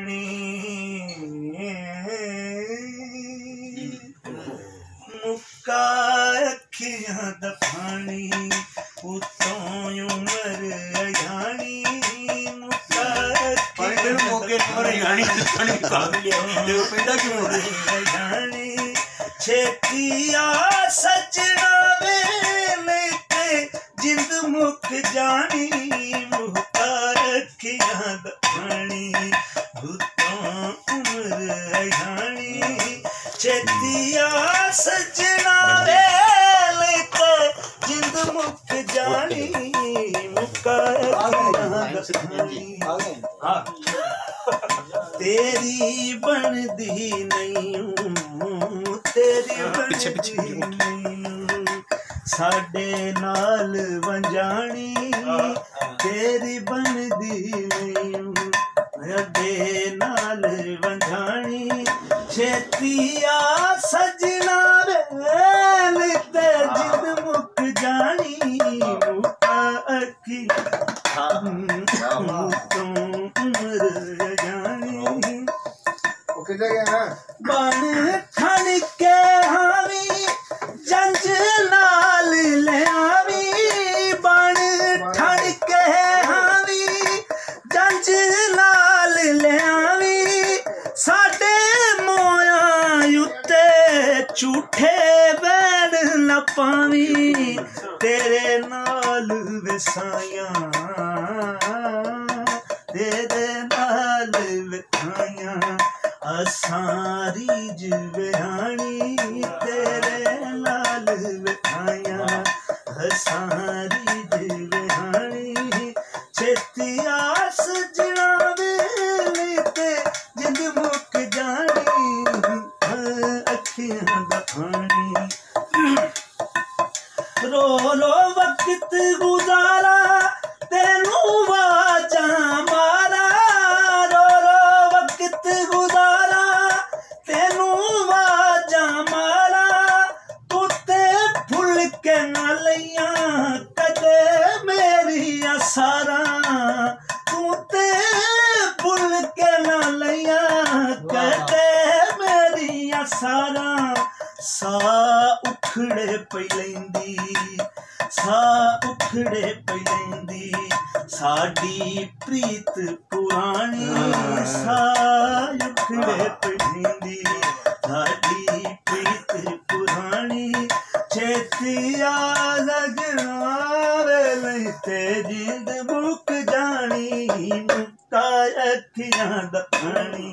पानी मुक्का अखियां दा पानी उत्तों उमर अजानी मुक्का अजानी छेतिया सजना वेले ते जिंद मुक जानी मुक्का अखियां दा पानी उत्तों उमर अजानी छेतिया सजना वेले ते जिंद मुक जानी मुक्का तेरी बनदी नहीं तेरी बनदी नहीं साडे नाल वंजानी तेरी बनदी नहीं अड्डे नाल वंजानी छेतिया सजना वेले ते जिंद मुक जानी मुक्का अखियां उमर जानी बन ठन के हावी जंज नाल ले आवी बन ठन के हावी जंज नाल ले आवी साडे मोया उत्ते झूठे बैन न पावी तेरे नाल विसाया तेरे नाल विखाया असारी जुबानी तेरे नाल विखाया असारी जुबानी छेतिया सजना वेले ते जिंद मुक जानी अखियां दा पानी रो रो वक्त गुजारा तेनू वाजा मारा रो रो वक्त गुजारा तेनू वाजा मारा तू ते भुल के ना लिया कदे मेरी सारा तू ते भुल के ना लिया कदे मेरी सारा सा उखड़े पई लैंदी सा उखड़े पई लैंदी साडी प्रीत पुरानी सा उखड़े पई लैंदी साडी प्रीत पुरानी छेतिया लगना वेले ते जिंद मुक जानी मुक्का अखियां दा पानी।